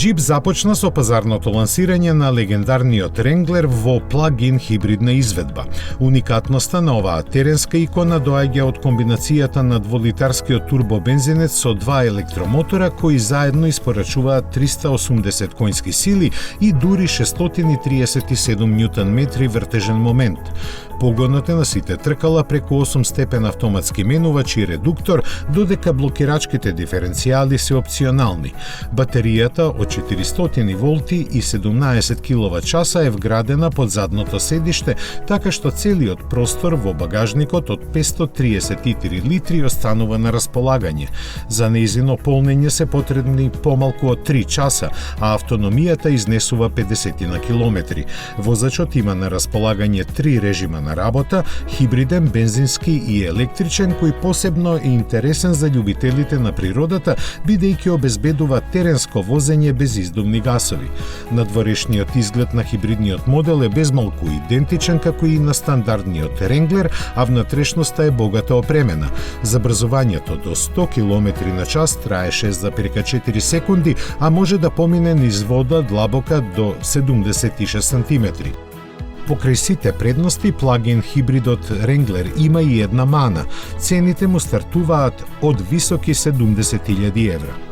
Jeep започна со пазарното лансирање на легендарниот Wrangler во плагин хибридна изведба. Уникатноста на оваа теренска икона доаѓа од комбинацијата на дволитарскиот турбобензинец со два електромотора кои заедно испорачуваат 380 конски сили и дури 637 ньютон-метри вртежен момент. Погонот е на сите тркала преку 8-степен автоматски менувач и редуктор, додека блокирачките диференцијали се опционални. Батеријата од 400 волти и 17 киловат-часа е вградена под задното седиште, така што целиот простор во багажникот од 533 литри останува на располагање. За нејзино полнење се потребни помалку од 3 часа, а автономијата изнесува 50 на километри. Возачот има на располагање 3 режима на работа, хибриден, бензински и електричен, кој посебно е интересен за љубителите на природата, бидејќи обезбедува теренско возење без издувни гасови. Надворешниот изглед на хибридниот модел е безмалку идентичен како и на стандардниот Wrangler, а внатрешноста е богато опремена. Забрзувањето до 100 км на час трае 6,4 секунди, а може да помине низ вода длабока до 76 см. Покрај сите предности, плагин хибридот Wrangler има и една мана. Цените му стартуваат од високи 70.000 евра.